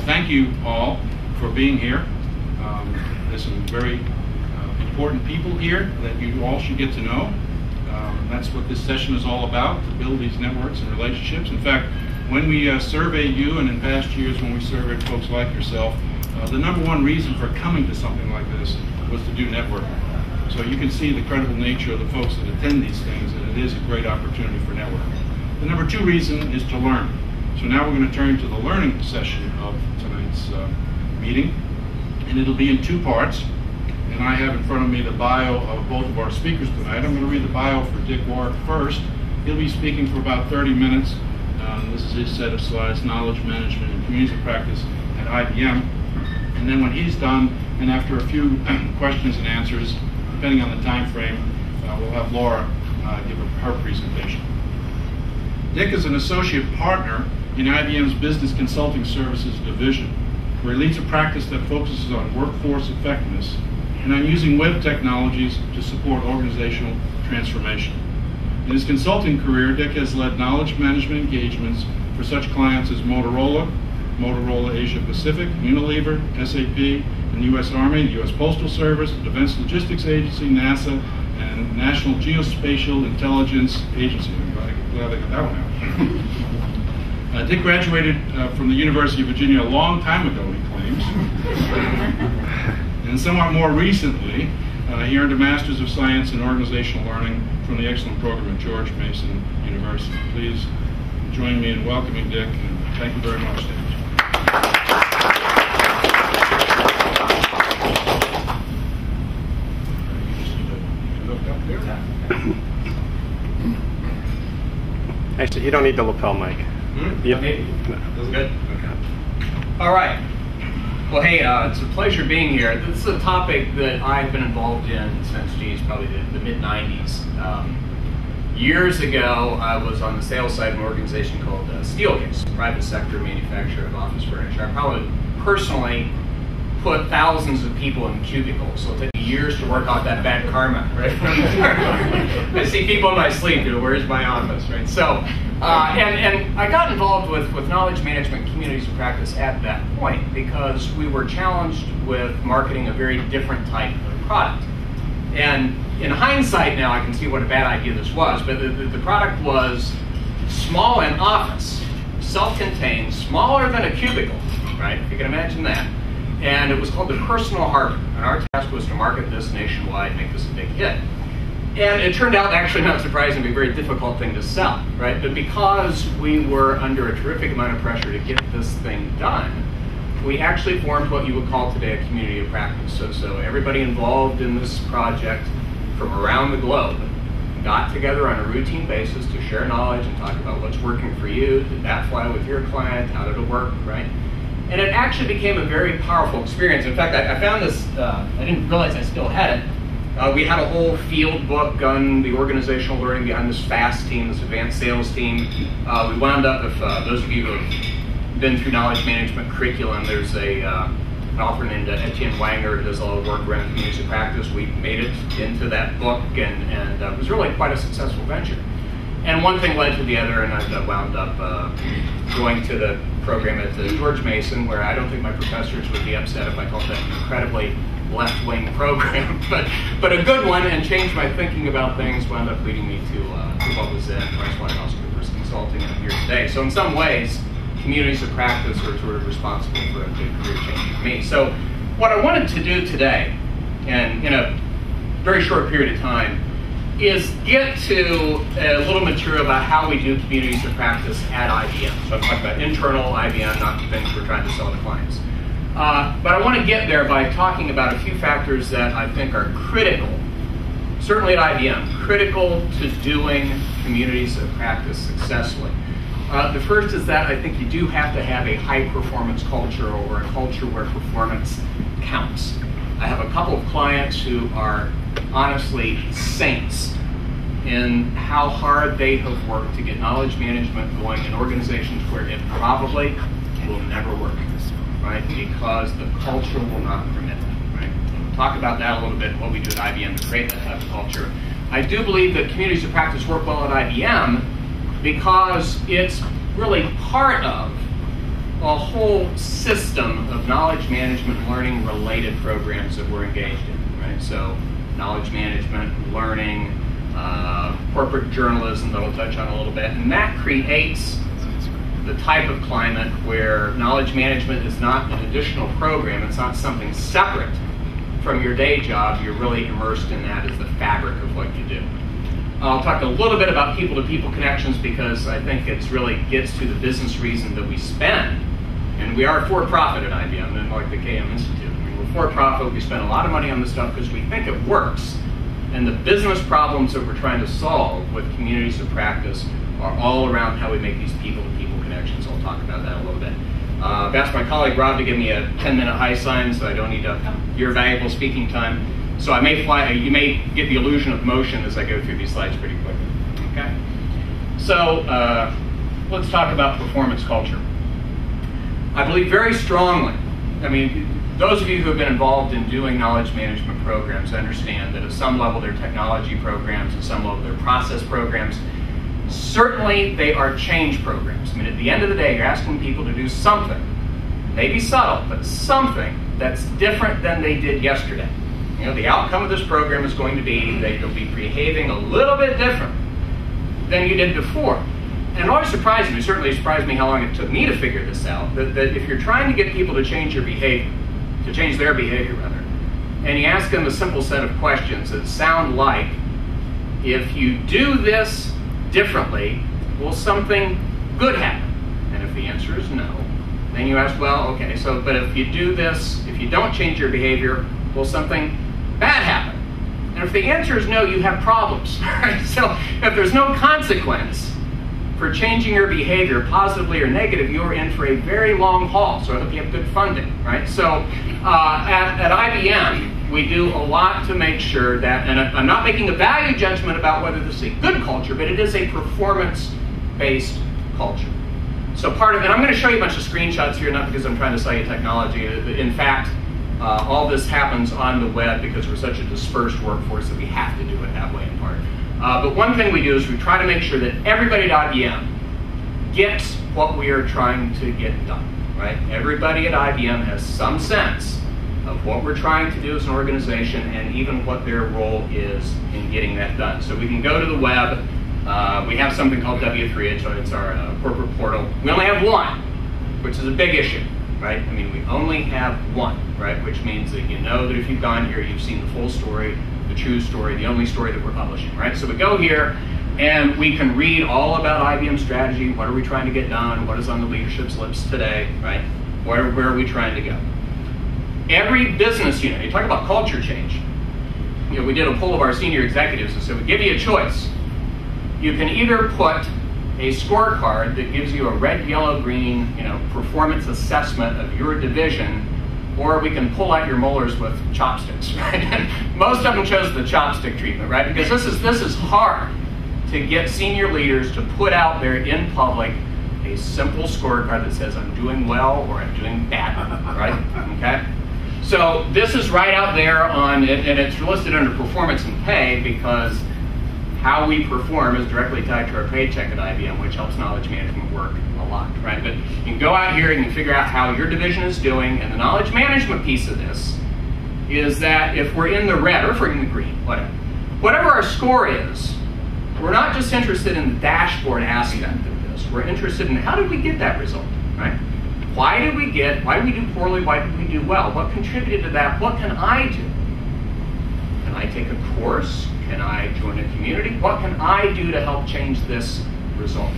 thank you all for being here. There's some very important people here that you all should get to know. That's what this session is all about, to build these networks and relationships. In fact, when we surveyed you, and in past years when we surveyed folks like yourself, the #1 reason for coming to something like this was to do networking. So you can see the credible nature of the folks that attend these things, and it is a great opportunity for networking. The #2 reason is to learn. So now we're going to turn to the learning session of tonight's meeting, and it'll be in 2 parts. And I have in front of me the bio of both of our speakers tonight. I'm going to read the bio for Dick Warrick first. He'll be speaking for about 30 minutes. This is his set of slides, Knowledge Management and Communities of Practice at IBM. And then when he's done, and after a few questions and answers, depending on the time frame, we'll have Laura give her presentation. Dick is an associate partner in IBM's Business Consulting Services division, where he leads a practice that focuses on workforce effectiveness and on using web technologies to support organizational transformation. In his consulting career, Dick has led knowledge management engagements for such clients as Motorola Asia Pacific, Unilever, SAP, and the U.S. Army, the U.S. Postal Service, the Defense Logistics Agency, NASA, and National Geospatial Intelligence Agency. I'm glad I got that one out. Dick graduated from the University of Virginia a long time ago, he claims. And somewhat more recently, he earned a Master's of Science in Organizational Learning from the excellent program at George Mason University. Please join me in welcoming Dick, and thank you very much, Dick. Actually, you don't need the lapel mic. Yep. That's good? Okay. All right. Well, hey, it's a pleasure being here. This is a topic that I've been involved in since, probably the mid-90s. Years ago, I was on the sales side of an organization called Steelcase, private sector manufacturer of office furniture. I probably personally put thousands of people in cubicles, so it took me years to work out that bad karma, right? I see people in my sleep, where's my office, right? So, and I got involved with knowledge management communities of practice at that point because we were challenged with marketing a very different type of product. And in hindsight now, I can see what a bad idea this was, but the product was small in office, self-contained, smaller than a cubicle, right? If you can imagine that. And it was called the Personal Harbor. And our task was to market this nationwide, make this a big hit. And it turned out, actually not surprisingly, a very difficult thing to sell, right? But because we were under a terrific amount of pressure to get this thing done, we actually formed what you would call today a community of practice. So everybody involved in this project from around the globe got together on a routine basis to share knowledge and talk about what's working for you. Did that fly with your client? How did it work, right? And it actually became a very powerful experience. In fact, I found this, I didn't realize I still had it. We had a whole field book on the organizational learning behind this FAST team, this advanced sales team. We wound up, if those of you who have been through knowledge management curriculum, there's an author named Etienne Wanger who does a lot of work around communities of practice. We made it into that book, and it was really quite a successful venture. And one thing led to the other, and I wound up going to the program at George Mason, where I don't think my professors would be upset if I called that an incredibly left-wing program, but a good one, and changed my thinking about things, wound up leading me to what was at PricewaterhouseCoopers Consulting, and I'm here today. So in some ways, communities of practice are sort of responsible for a big career change for me. So what I wanted to do today, and in a very short period of time, is get to a little material about how we do communities of practice at IBM. So I'm talking about internal IBM, not the things we're trying to sell to clients. But I want to get there by talking about a few factors that I think are critical, certainly at IBM, critical to doing communities of practice successfully. The first is that I think you do have to have a high-performance culture, or a culture where performance counts. I have a couple of clients who are honestly saints in how hard they have worked to get knowledge management going in organizations where it probably will never work, right? Because the culture will not permit it, right? We'll talk about that a little bit, what we do at IBM to create that type of culture. I do believe that communities of practice work well at IBM because it's really part of a whole system of knowledge management and learning related programs that we're engaged in, right? So knowledge management, learning, corporate journalism that I'll touch on a little bit, and that creates the type of climate where knowledge management is not an additional program, it's not something separate from your day job, you're really immersed in that as the fabric of what you do. I'll talk a little bit about people-to-people connections because I think it really gets to the business reason that we spend. And we are for-profit at IBM, and like the KM Institute. I mean, we're for-profit, we spend a lot of money on this stuff because we think it works. And the business problems that we're trying to solve with communities of practice are all around how we make these people-to-people connections. I'll talk about that a little bit. I've asked my colleague Rob to give me a 10-minute high sign so I don't need your valuable speaking time. So I may fly, you may get the illusion of motion as I go through these slides pretty quickly. Okay? So let's talk about performance culture. I believe very strongly, I mean, those of you who have been involved in doing knowledge management programs understand that at some level they're technology programs, at some level they're process programs. Certainly they are change programs. I mean, at the end of the day, you're asking people to do something, maybe subtle, but something that's different than they did yesterday. You know, the outcome of this program is going to be that you'll be behaving a little bit different than you did before. And it always surprised me, certainly surprised me how long it took me to figure this out, that if you're trying to get people to change your behavior, to change their behavior rather, and you ask them a simple set of questions that sound like, if you do this differently, will something good happen? And if the answer is no, then you ask, well, okay, so, but if you do this, if you don't change your behavior, will something bad happen? And if the answer is no, you have problems, right? So if there's no consequence for changing your behavior, positively or negative, you're in for a very long haul. So I hope you have good funding, right? So at IBM, we do a lot to make sure that, and I'm not making a value judgment about whether this is a good culture, but it is a performance-based culture. So part of it, I'm going to show you a bunch of screenshots here, not because I'm trying to sell you technology. In fact, all this happens on the web because we're such a dispersed workforce that we have to do it that way in part. But one thing we do is we try to make sure that everybody at IBM gets what we are trying to get done, right? Everybody at IBM has some sense of what we're trying to do as an organization and even what their role is in getting that done. So we can go to the web. We have something called W3, it's our corporate portal. We only have one, which is a big issue, right? I mean, we only have one, right? Which means that you know that if you've gone here, you've seen the full story, the true story, the only story that we're publishing, right? So we go here and we can read all about Ibm Strategy. What are we trying to get done? What is on the leadership's lips today, right? Where are we trying to go? Every business unit, you talk about culture change. You know, we did a poll of our senior executives and said, we give you a choice. You can either put a scorecard that gives you a red, yellow, green, performance assessment of your division, or we can pull out your molars with chopsticks, right? And most of them chose the chopstick treatment, right? Because this is hard to get senior leaders to put out there in public a simple scorecard that says I'm doing well or I'm doing bad, right? Okay? So this is right out there on, and it's listed under performance and pay because how we perform is directly tied to our paycheck at IBM, which helps knowledge management work a lot, right? But you can go out here and you can figure out how your division is doing, and the knowledge management piece of this is that if we're in the red, or if we're in the green, whatever our score is, we're not just interested in the dashboard aspect of this. We're interested in how did we get that result, right? Why did we do poorly? Why did we do well? What contributed to that? What can I do? Can I take a course? Can I join a community? What can I do to help change this result?